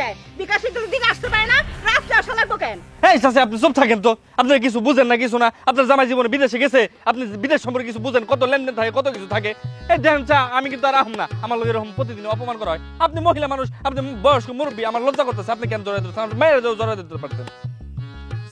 দেয়, বিকাশে দিকে আসতে পারে না, রাত্রে আসা লাগবো কেন? এই চাচা আপনি চুপ থাকেন তো, আপনি কিছু বুঝেন না কিছু না। আপনার জামাই জীবনে বিদেশে গেছে, আপনি বিদেশ সম্পর্কে কিছু বুঝেন, কত লেনদেন থাকে, কত কিছু থাকে। এই দেখেন চা, আমি কিন্তু আর আহম না, আমার লোক এরকম প্রতিদিন অপমান করা হয়। আপনি মহিলা মানুষ, আপনি বয়স্ক মুরব্বী, আমার লজ্জা করতেছে। আপনি কেন জড়াই দিচ্ছেন? আমার মেয়ের জড়াই দিতে পারতেন।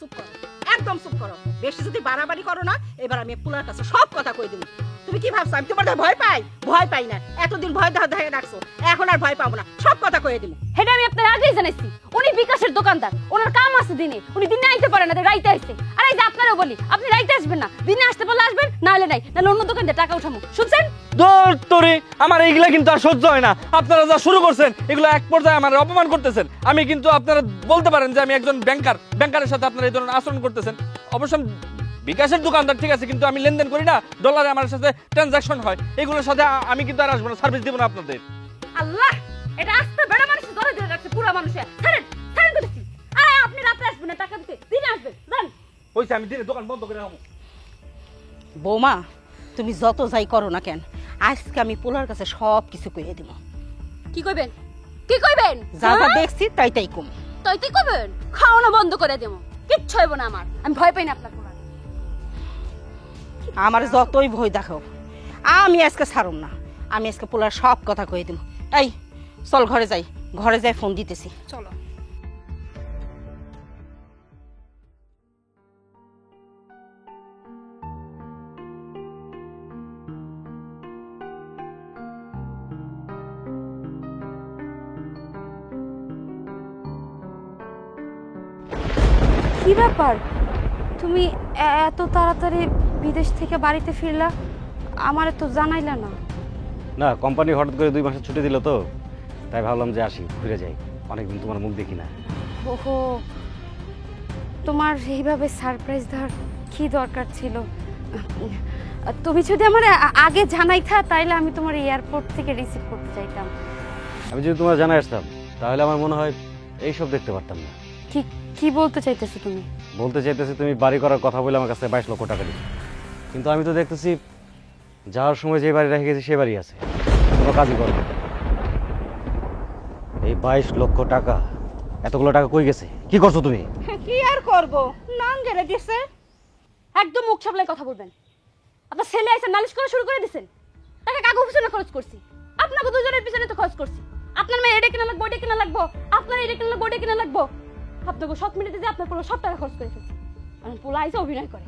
চুপ করো, একদম চুপ করো। বেশি যদি বাড়াবাড়ি করো না, এবার আমি পুলার কাছে সব কথা কই দেব। তুমি কি ভাবছো আমি তোমার ভয় পাই? ভয় পাই না। এতদিন ভয় দেখে রাখছো, এখন আর ভয় পাবো না, সব কথা কয়ে দেব। সেটা আমি আপনার আগেই জানাইছি। উনি বিকাশের দোকানদার, ওনার কাম আছে দিনে, উনি দিনে আইতে পারে না, রাইতে আসছে। আর এই যে আপনারও বলি, আপনি রাইতে আসবেন না, দিনে আসতে পারলে আসবেন, না হলে নাই, নাহলে অন্য দোকান দিয়ে টাকা উঠামো। শুনছেন? দূর তোরে, আমার এইগুলা কিন্তু আর সহ্য হয় না। আপনারা যা শুরু করছেন, এগুলো এক পর্যায়ে আমার অপমান করতেছেন। আমি কিন্তু আপনারা বলতে পারেন যে আমি একজন ব্যাংকারের সাথে আপনারা এই ধরনের আচরণ করতেছেন। অবশ্য বিকাশের দোকানদার ঠিক আছে, কিন্তু আমি লেনদেন করি না, ডলারে আমার সাথে ট্রানজাকশন হয়। এগুলোর সাথে আমি কিন্তু আর আসবো না, সার্ভিস দিব না আপনাদের। আল্লাহ, এটা আস্তে বেড়া মানুষ ধরে ধরে রাখছে পুরো মানুষে। ছাড়েন, ছাড়েন করেছি। আরে আপনি রাতে আসবেন না, টাকা দিতে দিনে আসবেন, জান। হইছে, আমি দিনে দোকান বন্ধ করে রাখবো। বৌমা, তুমি যত যাই করো না কেন, আজকে আমি পোলার কাছে সব কিছু কইয়ে দিব। কি কইবেন? কি কইবেন? যা যা দেখছি তাই কম। তাই তুই কইবেন? খাওয়ানো বন্ধ করে দেবো, কিচ্ছু হইব না আমার। আমি ভয় পাই না আপনার পোলা। আমার যতই ভয় দেখাও, আমি আজকে ছাড়ুম না। আমি আজকে পোলার সব কথা কয়ে দিব। এই চল ঘরে যাই, ঘরে যাই ফোন দিতেছি। চলো। কি ব্যাপার, তুমি এত তাড়াতাড়ি বিদেশ থেকে বাড়িতে ফিরলা? আমারে তো জানাইলা না। না, কোম্পানি হঠাৎ করে 2 মাসের ছুটি দিল তো, তাই ভাবলাম যে আসি, ঘুরে যাই। অনেকদিন তোমার মুখ দেখি না। ওহো, তোমার এইভাবে সারপ্রাইজ দেওয়ার কি দরকার ছিল? তুমি যদি আমার আগে জানাইতা, তাইলে আমি তোমার এয়ারপোর্ট থেকে রিসিভ করতে চাইতাম। আমি যদি তোমার জানাই আসতাম, তাহলে আমার মনে হয় এইসব দেখতে পারতাম না। কি কি বলতে চাইতেছো তুমি? বলতে চাইতেছি, তুমি বাড়ি করার কথা বলে আমার কাছে 22 লক্ষ টাকা দিচ্ছ, কিন্তু আমি তো দেখতেছি যাওয়ার সময় যে বাড়ি রেখে গেছি সে বাড়ি আছে, কোনো কাজই করো না। এই 22 লক্ষ টাকা, এতগুলো টাকা কই গেছে? কি করছো তুমি? কি আর করবো, নাম গেলে দিছে। একদম মুখ সামলাই কথা বলবেন। আপনার ছেলে এসে নালিশ করা শুরু করে দিয়েছেন। টাকা কাগজ পিছনে খরচ করছি, আপনাকে দুজনের পিছনে তো খরচ করছি। আপনার মেয়ে এটা কিনা লাগবো, ওটা কিনা লাগবো, আপনার এটা কিনা লাগবো, ওটা কিনা লাগবো। আপনাকে 7 মিনিটে যে আপনার পুরো সব টাকা খরচ করে ফেলছি। আর পোলা এসে অভিনয় করে।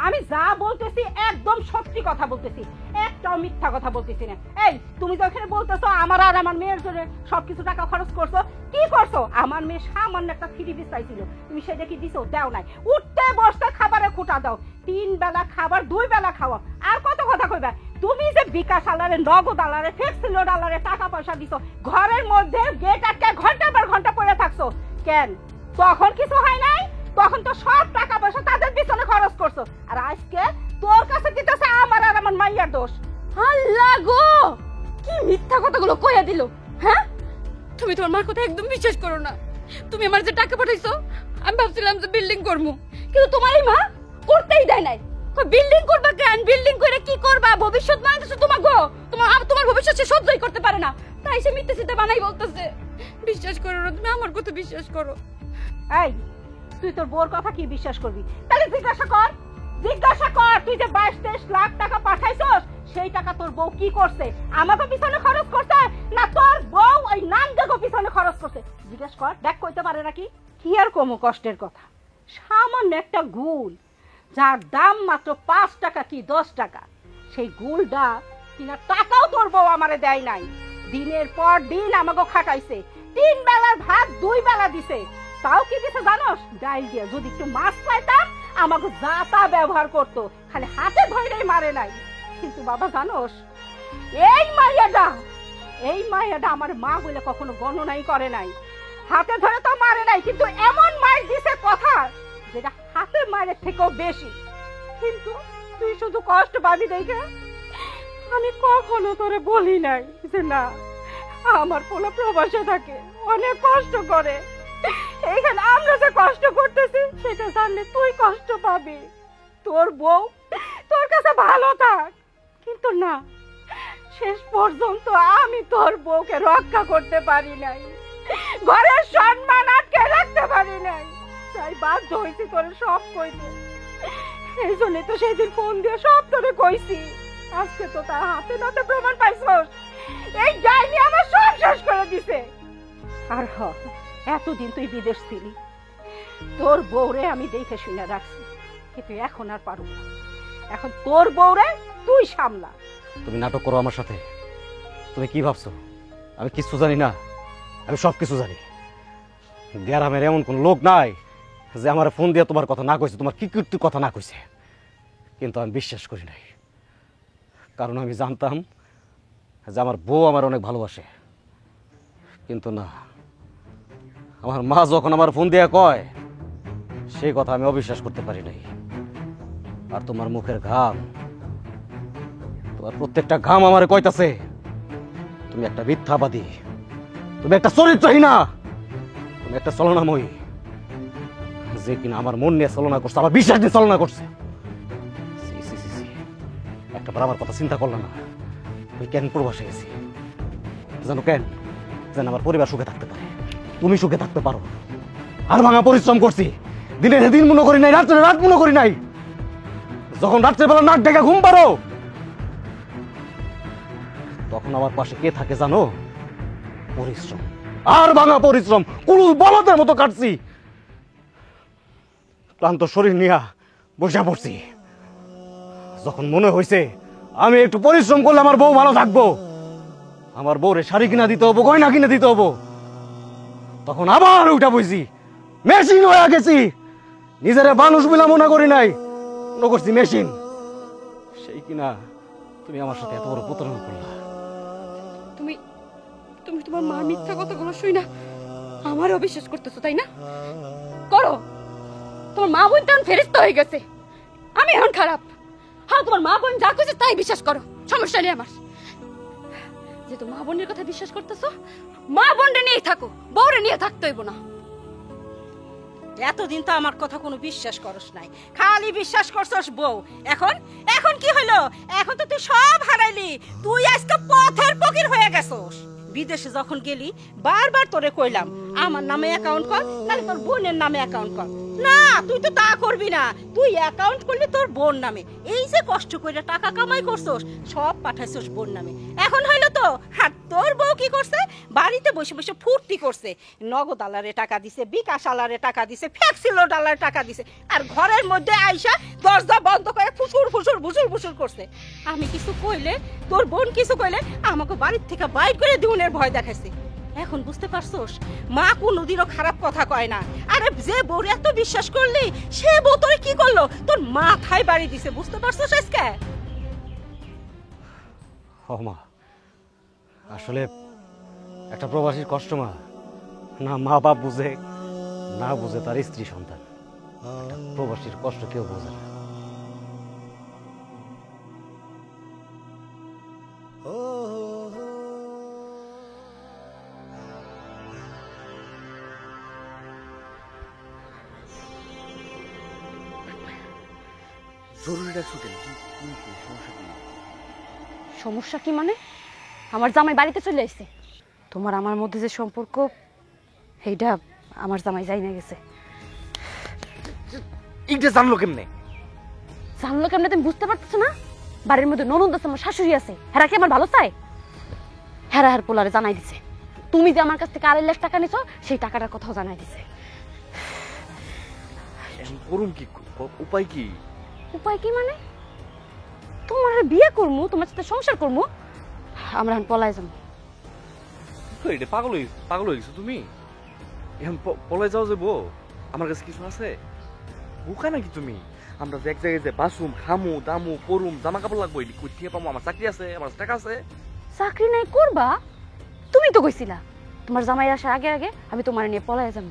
আমি যা বলতেছি একদম সত্যি কথা বলতেছি, একটাও মিথ্যা কথা বলতেছি না। এই তুমি তো এখানে বলতেছো আমার আর আমার মেয়ের জন্য সবকিছু টাকা খরচ করছো, কি করছো? আমার মেয়ে সামান্য একটা ফ্রি পিস চাইছিল, তুমি সেটা কি দিছো? দাও নাই। উঠতে বসতে খাবারে খুঁটা দাও, 3 বেলা খাবার 2 বেলা খাওয়া। আর কত কথা কইবা? তুমি যে বিকাশ আলারে, নগদ আলারে, ফিক্সড আলারে টাকা পয়সা দিছো, ঘরের মধ্যে গেট আটকে ঘন্টা পর ঘন্টা পড়ে থাকছো কেন? তখন কিছু হয় নাই? তখন তো সব টাকা পয়সা তাদের পিছনে খরচ করছো, আর আজকে তোর কাছে দিতেছে আমার আর আমার মাইয়ার দোষ। আল্লাহ গো, কি মিথ্যা কথাগুলো কইয়া দিল। হ্যাঁ, তুমি তোমার মার কথা একদম বিশ্বাস করো না। তুমি আমার যে টাকা পাঠাইছো, আমি ভাবছিলাম যে বিল্ডিং করবো, কিন্তু তোমার এই মা করতেই দেয় নাই। বিল্ডিং করবা কেন? বিল্ডিং করে কি করবা? ভবিষ্যৎ মানে তোমার গো, তোমার ভবিষ্যৎ সে সহ্যই করতে পারে না, তাই সে মিথ্যে চিন্তা বানাই বলতেছে। বিশ্বাস করো না, তুমি আমার কথা বিশ্বাস করো। এই তুই তোর বোর কথা কি বিশ্বাস করবি? তাহলে জিজ্ঞাসা কর, তুই যে 22-23 লাখ টাকা পাঠাইছস, সেই টাকা তোর বউ কি করছে? আমাকে পিছনে খরচ করছে না তোর বউ ওই নাঙ্গাকে পিছনে খরচ করছে? জিজ্ঞাসা কর, দেখ কইতে পারে নাকি? কি আর কম কষ্টের কথা, সামান্য একটা গুল যার দাম মাত্র 5 টাকা কি 10 টাকা, সেই গুলটা কিনা টাকাও তোর বউ আমারে দেয় নাই। দিনের পর দিন আমাকে খাটাইছে, 3 বেলার ভাত 2 বেলা দিছে। তাও কি দিছে জানোস? ডাইল দিয়া। যদি একটু মাছ পাইতাম আমাকে যা তা ব্যবহার করতো, খালি হাতে ধরেই মারে নাই। কিন্তু বাবা জানোস, এই মাইয়াটা আমার মা বলে কখনো গণনাই করে নাই, হাতে ধরে তো মারে নাই, কিন্তু এমন মার দিছে কথা যেটা হাতে মারের থেকেও বেশি। কিন্তু তুই শুধু কষ্ট পাবি দেখে আমি কখনো তোরে বলি নাই যে না, আমার পোলা প্রবাসে থাকে, অনেক কষ্ট করে। এইখানে আমরা যে কষ্ট করতেছি সেটা জানলে তুই কষ্ট পাবি। তোর বউ তোর কাছে ভালো থাক, কিন্তু না, শেষ পর্যন্ত আমি তোর বউকে রক্ষা করতে পারি নাই, ঘরের সম্মান আটকে রাখতে পারি নাই, তাই বাধ্য হয়েছি তোর সব কইতে। এই জন্য তো সেদিন ফোন দিয়ে সব তোরে কইছি। আজকে তো তার হাতে নাতে প্রমাণ পাইছস, এই ডাইনি আমার সব শেষ করে দিছে। আর এতদিন তুই বিদেশ ছিলি, তোর বউরে আমি দেখে শুনে রাখছি, কিন্তু এখন আর পারব না। এখন তোর বউরে তুই সামলা। তুমি নাটক করো আমার সাথে। তুমি কি ভাবছো আমি কিছু জানি না? আমি সব কিছু জানি। গ্রামের এমন কোন লোক নাই যে আমার ফোন দিয়ে তোমার কথা না কইছে, তোমার কি কীর্তির কথা না কইছে, কিন্তু আমি বিশ্বাস করি নাই। কারণ আমি জানতাম যে আমার বউ আমার অনেক ভালোবাসে, কিন্তু না, আমার মা যখন আমার ফোন দিয়ে কয় সেই কথা আমি অবিশ্বাস করতে পারি নাই। আর তোমার মুখের ঘাম, তোমার প্রত্যেকটা ঘাম আমারে কইতাছে তুমি একটা মিথ্যাবাদী, তুমি একটা চরিত্রহীনা, তুমি একটা ছলনাময়ী, যে কিনা আমার মন নিয়ে ছলনা করছে, আমার বিশ্বাস নিয়ে ছলনা করছে। একটা বার আমার কথা চিন্তা করলাম না? আমি কেন প্রবাসে গেছি জানো? কেন? যেন আমার পরিবার সুখে থাকতে পারে, তুমি সুখে থাকতে পারো। আর ভাঙা পরিশ্রম করছি, দিনে দিন মনে করি নাই, রাত্রে রাত মনে করি নাই। যখন রাত্রেবেলা নাক ডেকে ঘুম পারো, তখন আমার পাশে কে থাকে জানো? পরিশ্রম। আর ভাঙা পরিশ্রম কুলুস বলদের মতো কাটছি, ক্লান্ত শরীর নিয়ে বসে পড়ছি। যখন মনে হয়েছে আমি একটু পরিশ্রম করলে আমার বউ ভালো থাকবো, আমার বউরে শাড়ি কিনা দিতে হবো, গয়না কিনে দিতে হবো, তখন আবার উঠা বইছি, মেশিন হয়ে গেছি। নিজের মানুষ বলে মনে করি নাই, মনে করছি মেশিন। সেই কিনা তুমি আমার সাথে এত বড় প্রতারণা করলা। তুমি তুমি তোমার মার মিথ্যা কথাগুলো শুই না আমারও বিশ্বাস করতেছো, তাই না? করো। তোমার মা বোন তেমন ফেরেশতা হয়ে গেছে, আমি এখন খারাপ। হ্যাঁ, তোমার মা বোন যা কইছে তাই বিশ্বাস করো, সমস্যা নেই আমার। যেহেতু মা বোনের কথা বিশ্বাস করতেছো, মা বোনরে নিয়েই থাকো, বউরে নিয়ে থাকতে হইব না। এতদিন তো আমার কথা কোনো বিশ্বাস করস নাই, খালি বিশ্বাস করছস বউ। এখন এখন কি হলো? এখন তো তুই সব হারাইলি, তুই আজকে পথের ফকির হয়ে গেছস। বিদেশে যখন গেলি বারবার তোরে কইলাম আমার নামে অ্যাকাউন্ট কর, নাহলে তোর বোনের নামে অ্যাকাউন্ট কর। না, তুই তো তা করবি না, তুই অ্যাকাউন্ট করলি তোর বোন নামে। এই যে কষ্ট করে টাকা কামাই করছস, সব পাঠাইছস বোন নামে। এখন হইলো তো, আর তোর বউ কি করছে? বাড়িতে বসে বসে ফুর্তি করছে, নগদ আলারে টাকা দিছে, বিকাশ আলারে টাকা দিছে, ফ্যাক্সিলো ডালারে টাকা দিছে, আর ঘরের মধ্যে আইসা দরজা বন্ধ করে ফুসুর ফুসুর ফুসুর ফুসুর করছে। আমি কিছু কইলে, তোর বোন কিছু কইলে আমাকে বাড়ির থেকে বাইর করে দিউনের ভয় দেখাইছে। এখন বুঝতে পারছস, মা কোনোদিনও খারাপ কথা কয় না। আরে যে বউর এত বিশ্বাস করলি, সে বউ তোরে কি করলো? তোর মাথায় বাড়ি দিছে, বুঝতে পারছস আজকে? মা, আসলে একটা প্রবাসীর কষ্ট মা, না মা বাপ বুঝে, না বুঝে তার স্ত্রী সন্তান। একটা প্রবাসীর কষ্ট কেউ বোঝে না। জরুরি ডাকছো কেন? সমস্যা কি? সমস্যা কি মানে? আমার জামাই বাড়িতে চলে আসছে। তোমার আমার মধ্যে যে সম্পর্ক, সেইটা আমার জামাই যাই না গেছে। এইটা জানলো কেমনে? জানলো কেমনে তুমি বুঝতে পারতেছো না? বাড়ির মধ্যে ননদ আছে, আমার শাশুড়ি আছে, হেরা কি আমার ভালো চায়? হেরা হের পোলারে জানাই দিছে তুমি যে আমার কাছ থেকে 2.5 লাখ টাকা নিছো, সেই টাকাটার কথাও জানাই দিছে। করুন কি? উপায় কি? উপায় কি মানে? তোমার বিয়ে করবো, তোমার সাথে সংসার করবো, আমরা এখন পলায় যাবো। এটা পাগল হয়ে গেছো তুমি? এখন পলায় যাও যে বউ? আমার কাছে কিছু আছে? বোকা নাকি তুমি? আমরা এক জায়গায় যে বাসুম, খামু, দামু, পরুম, জামা কাপড় লাগবো, এটি কই থেকে পাবো? আমার চাকরি আছে, আমার টাকা আছে। চাকরি নাই করবা? তুমি তো কইছিলা তোমার জামাই আসার আগে আগে আমি তোমার নিয়ে পলায় যাবো।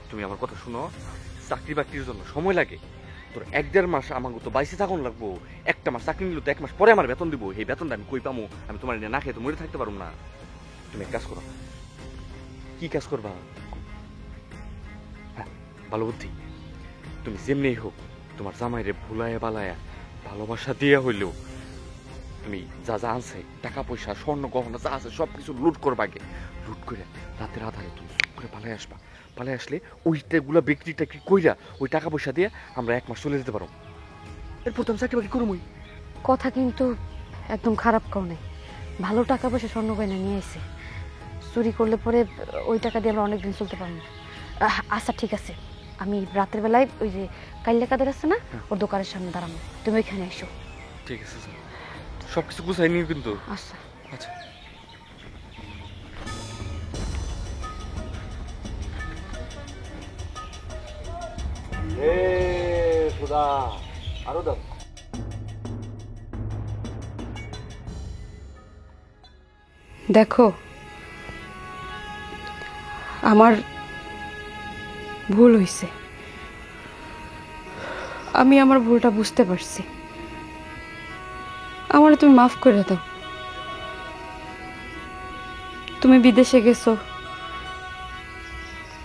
তুমি আমার কথা শুনো, চাকরি বাকরির জন্য সময় লাগে। তোর 1-1.5 মাস আমাকে তো বাইসে থাকুন লাগবো। একটা মাস চাকরি নিল তো 1 মাস পরে আমার বেতন দিব। এই বেতনটা আমি কই পামু? আমি তোমার নিয়ে না খেয়ে তো মরে থাকতে পারবো না। তুমি এক কাজ করো। কি কাজ করবা? হ্যাঁ, ভালো বুদ্ধি। তুমি যেমনি হোক তোমার জামাইরে ভুলায়া বালায়া ভালোবাসা দিয়ে হইলেও আমি যা যা আনছে টাকা পয়সা স্বর্ণ গহনা যা আছে সব কিছু লুট করবা আগে। লুট করে রাতের আধারে তুমি চুপ করে পালাই আসবা। পালাই আসলে ওইটাগুলা বিক্রি টাক্রি কইরা ওই টাকা পয়সা দিয়ে আমরা 1 মাস চলে যেতে পারো। এরপর তো আমি চাকরি বাকরি করবই। কথা কিন্তু একদম খারাপ কাউ নেই, ভালো টাকা পয়সা স্বর্ণ গয়না নিয়ে এসে চুরি করলে পরে ওই টাকা দিয়ে আমরা অনেকদিন চলতে পারবো। আচ্ছা ঠিক আছে, আমি রাতের বেলায় ওই যে কাইল্লা কাদের আছে না, ওর দোকানের সামনে দাঁড়াবো, তুমি ওইখানে এসো। ঠিক আছে স্যার, সব কিছু গুছাই নিও কিন্তু। আচ্ছা আচ্ছা। আরো দাও। দেখো, আমার ভুল হয়েছে, আমি আমার ভুলটা বুঝতে পারছি, আমার তুমি মাফ করে দাও। তুমি বিদেশে গেছো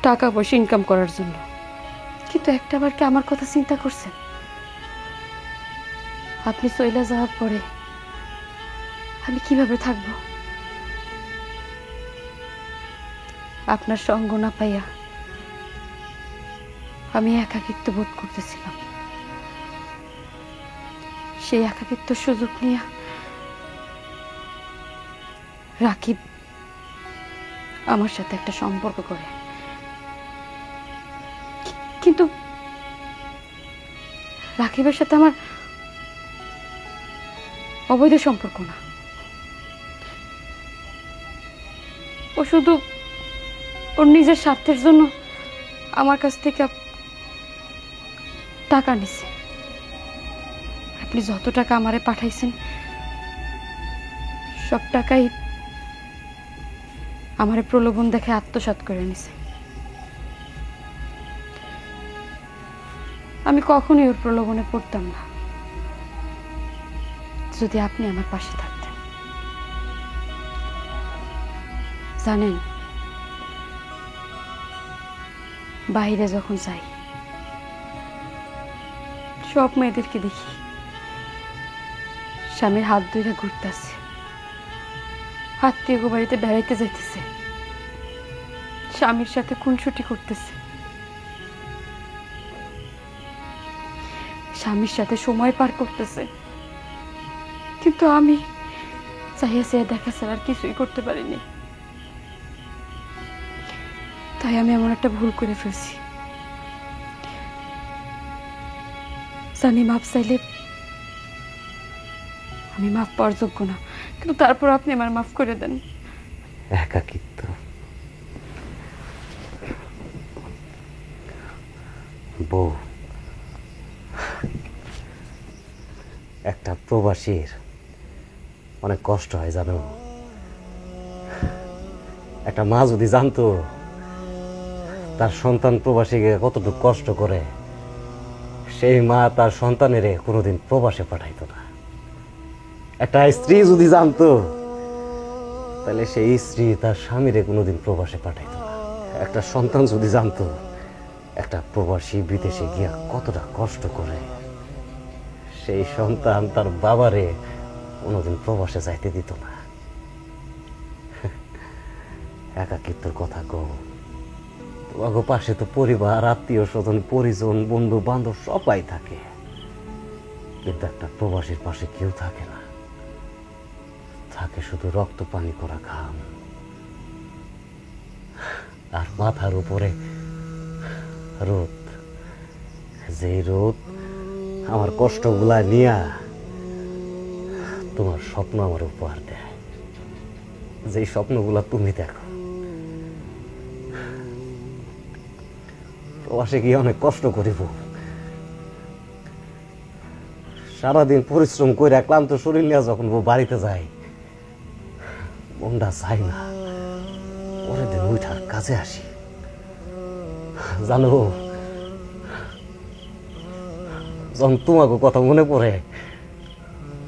টাকা পয়সা ইনকাম করার জন্য, কিন্তু একটাবার কি আমার কথা চিন্তা করছেন? আপনি চইলা যাওয়ার পরে আমি কিভাবে থাকবো? আপনার সঙ্গ না পাইয়া আমি একাকিত্ব বোধ করতেছিলাম। সেই একাকিত্ব সুযোগ নিয়ে রাকিব আমার সাথে একটা সম্পর্ক করে, কিন্তু রাকিবের সাথে আমার অবৈধ সম্পর্ক না, ও শুধু ওর নিজের স্বার্থের জন্য আমার কাছ থেকে টাকা নিছে। আপনি যত টাকা আমারে পাঠাইছেন সব টাকাই আমারে প্রলোভন দেখে আত্মসাৎ করে নিছে। আমি কখনোই ওর প্রলোভনে পড়তাম না যদি আপনি আমার পাশে থাকতেন। জানেন, বাইরে যখন যাই সব মেয়েদেরকে দেখি স্বামীর হাত ধরে ঘুরতেছে, আত্মীয় বাড়িতে বেড়াইতে যাইতেছে, স্বামীর সাথে খুনসুটি করতেছে, স্বামীর সাথে সময় পার করতেছে, কিন্তু আমি চাইয়া চাইয়া দেখা ছাড়া আর কিছুই করতে পারিনি। তাই আমি এমন একটা ভুল করে ফেলছি। জানি মাপ চাইলে আমি মাফ পাওয়ার যোগ্য না, কিন্তু তারপর আপনি আমার মাফ করে দেন। একাকিত্ব, বউ, একটা প্রবাসীর অনেক কষ্ট হয় জানো। একটা মা যদি জানতো তার সন্তান প্রবাসী গিয়ে কতটুকু কষ্ট করে, সেই মা তার সন্তানের কোনোদিন প্রবাসে পাঠাইতো না। একটা স্ত্রী যদি জানতো তাহলে সেই স্ত্রী তার স্বামীরে কোনোদিন প্রবাসে পাঠাইতো না। একটা সন্তান যদি জানতো একটা প্রবাসী বিদেশে গিয়া কতটা কষ্ট করে, সেই সন্তান তার বাবারে কোনোদিন প্রবাসে যাইতে দিত না। একাকিত্বের কথা গো, তোমার পাশে তো পরিবার, আত্মীয় স্বজন, পরিজন, বন্ধু বান্ধব সবাই থাকে, কিন্তু একটা প্রবাসীর পাশে কেউ থাকে না। থাকে শুধু রক্ত পানি করা ঘাম, আর মাথার উপরে রোদ। যে রোদ আমার কষ্টগুলা নিয়া তোমার স্বপ্ন আমার উপহার দেয়, যে স্বপ্নগুলা তুমি দেখো। প্রবাসে গিয়ে অনেক কষ্ট করিব, সারাদিন পরিশ্রম করে ক্লান্ত শরীর নিয়ে যখন বাড়িতে যাই, মনটা চাই না পরের দিন উঠার কাজে আসি। জানো, যখন তোমাকে কথা মনে পড়ে,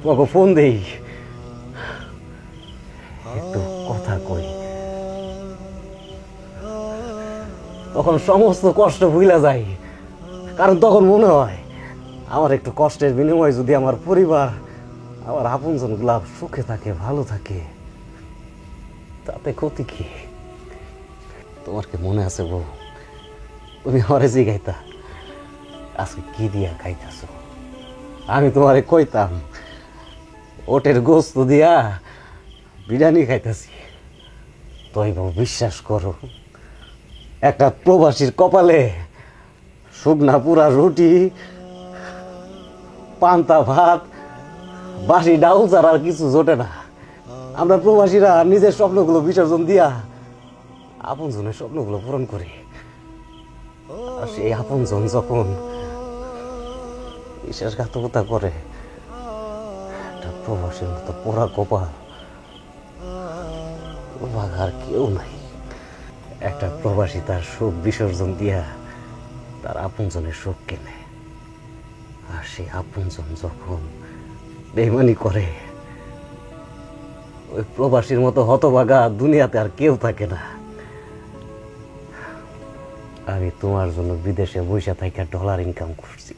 তোমাকে ফোন দেই, একটু কথা কই, তখন সমস্ত কষ্ট ভুলে যাই। কারণ তখন মনে হয় আমার একটু কষ্টের বিনিময়ে যদি আমার পরিবার, আমার আপনজনগুলা সুখে থাকে, ভালো থাকে, তাতে ক্ষতি কি? তোমার কি মনে আছে বউ, তুমি আমারে জিগাইতা আজকে কি দিয়া খাইতেছ? আমি তোমারে কইতাম ওটের গোস্ত দিয়া বিরিয়ানি খাইতেছি। তাই বউ বিশ্বাস করো, একটা প্রবাসীর কপালে শুকনা পুরা রুটি, পান্তা ভাত, বাসি ডাউল ছাড়া আর কিছু জোটে না। আমরা প্রবাসীরা নিজের স্বপ্নগুলো বিসর্জন দিয়া আপনজনের স্বপ্নগুলো পূরণ করি। আর সেই আপনজন যখন বিশ্বাসঘাতকতা করে, একটা প্রবাসীর মতো পোড়া কপাল আর কেউ নাই। একটা প্রবাসী তার সুখ বিসর্জন দিয়া তার আপনজনের সুখ কেনে। আর সেই আপনজন যখন বেইমানি করে, ওই প্রবাসীর মতো হতভাগা দুনিয়াতে আর কেউ থাকে না। আমি তোমার জন্য বিদেশে বৈশা থাইকা ডলার ইনকাম করছি,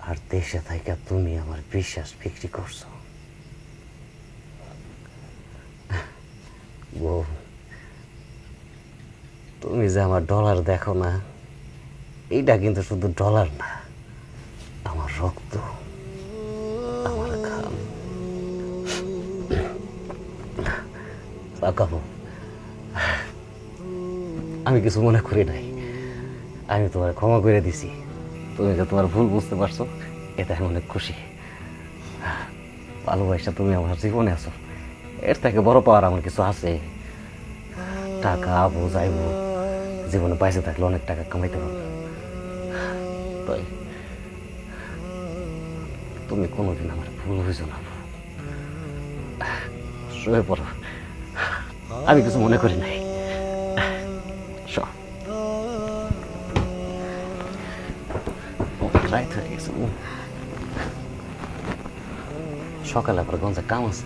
আর দেশে থাইকা তুমি আমার বিশ্বাস বিক্রি করছো। বউ, তুমি যে আমার ডলার দেখো না, এইটা কিন্তু শুধু ডলার না, আমার রক্ত, আমার ঘাম। তাকাবো, আমি কিছু মনে করি নাই, আমি তোমার ক্ষমা করে দিছি। তুমি যে তোমার ভুল বুঝতে পারছো, এতে আমি অনেক খুশি। ভালোবাসা তুমি আমার জীবনে আছো, এর থেকে বড় পাওয়ার আমার কিছু আছে? টাকা আবো যাইবো, জীবনে বাইসে থাকলে অনেক টাকা কামাইতে পারবো। তাই তুমি কোনোদিন আমার ভুল বুঝো না। শুয়ে পড়ো, আমি কিছু মনে করি নাই। সকালে আবার গঞ্জে কাম আছে।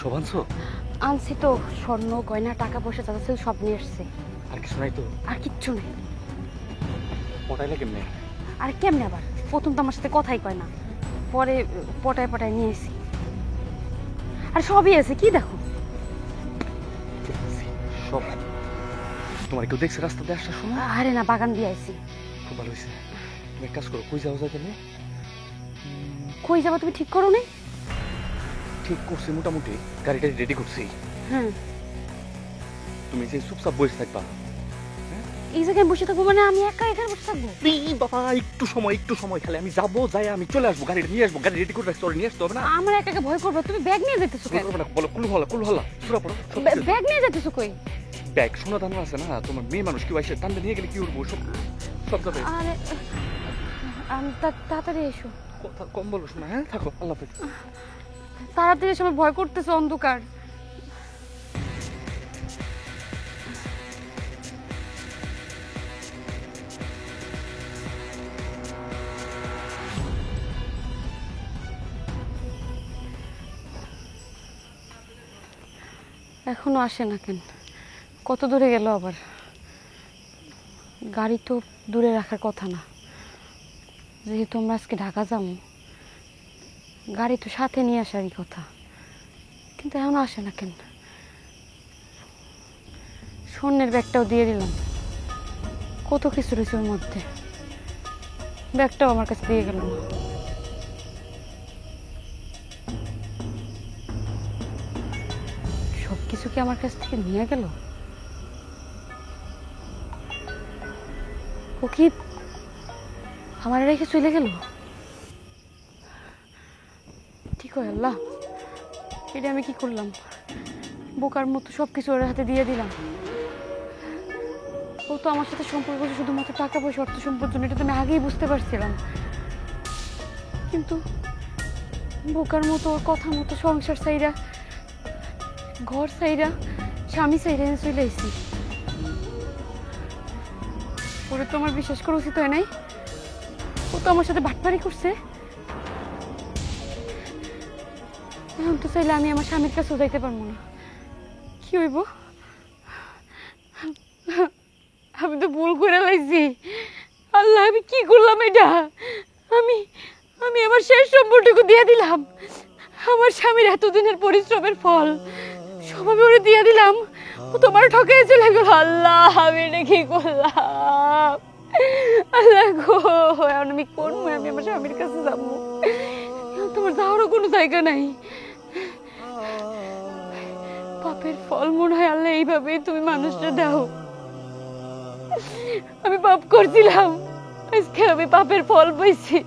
শোভানছো? আনছি তো, স্বর্ণ গয়না টাকা পয়সা যা ছিল সব নিয়ে এসছে। আর কিছু নাই তো? আর কিচ্ছু নেই। পটাইলে কেমনে? আর কেমনে আবার, প্রথম তো আমার সাথে কথাই কয় না, পরে পটায় পটায় নিয়ে এসি। আর সবই আছে, কি দেখো সব। তোমার কেউ দেখছে রাস্তা দিয়ে আসার সময়? আরে না, বাগান দিয়ে আইছি। খুব ভালো হয়েছে। তুমি এক কাজ করো, কই যাও যাবে? কই যাবো তুমি ঠিক করো নি? ঠিক করছি, মোটামুটি গাড়িটা রেডি করছি। হ্যাঁ, তুমি যে চুপচাপ বসে থাকবা। এই জায়গায় বসে থাকবো মানে আমি একা এখানে বসে থাকবো? বাবা একটু সময় খালি আমি যাবো, যাই আমি চলে আসবো, গাড়িটা নিয়ে আসবো, গাড়ি রেডি করে রাখছি, নিয়ে আসতে হবে না? আমার একা একা ভয় করবো। তুমি ব্যাগ নিয়ে যেতেছো কেন? বলো কুল হলা সুরা পড়ো। ব্যাগ নিয়ে যেতেছো কই? ব্যাগ সোনা দানা আছে না, তোমার মেয়ে মানুষ কেউ এসে টানতে নিয়ে গেলে কি করবো? সব যাবে। আরে আমি তাড়াতাড়ি এসো। কথা কম বলো শোনা। হ্যাঁ থাকো, আল্লাহ হাফেজ। তাড়াতাড়ি এসো, আমার ভয় করতেছে, অন্ধকার। এখনো আসে না কেন? কত দূরে গেল আবার? গাড়ি তো দূরে রাখার কথা না, যেহেতু আমরা আজকে ঢাকা যাবো, গাড়ি তো সাথে নিয়ে আসারই কথা, কিন্তু এখনো আসে না কেন? স্বর্ণের ব্যাগটাও দিয়ে দিলাম, কত কিছু রয়েছে ওর মধ্যে, ব্যাগটাও আমার কাছে দিয়ে গেল না। সব কিছু কি আমার কাছ থেকে নিয়ে গেল? ও কি আমার রেখে চলে গেল? ঠিক হয় আল্লাহ, এটা আমি কি করলাম? বোকার মতো সবকিছু ওর হাতে দিয়ে দিলাম। ও তো আমার সাথে সম্পর্ক শুধুমাত্র টাকা পয়সা অর্থ সম্পদের জন্য, এটা তো আমি আগেই বুঝতে পারছিলাম, কিন্তু বোকার মতো ওর কথা মতো সংসার চাইরা, ঘর চাইরা, স্বামী চাইরা চলে এসেছি। ওরে তো আমার বিশ্বাস করা উচিত হয় নাই। ও তো আমার সাথে বাটপারি করছে। এখন তো চাইলে আমি আমার স্বামীর কাছেও যাইতে পারবো না। কি হইব? আমি তো ভুল করে লাইছি। আল্লাহ, আমি কি করলাম এটা? আমি আমি আমার শেষ সম্পর্কটুকু দিয়ে দিলাম, আমার স্বামীর এতদিনের পরিশ্রমের ফল সব আমি ওরে দিয়ে দিলাম। ও তোমার ঠকাই চলে গেল। আল্লাহ, আমি এটা কি করলাম? আল্লাহ গো, এখন আমি করবো? আমি আমার স্বামীর কাছে যাবো, তোমার যাওয়ারও কোনো জায়গা নাই। পাপের ফল মনে হয় আল্লাহ এইভাবে তুমি মানুষটা দাও। আমি পাপ করছিলাম, আজকে আমি পাপের ফল পাইছি।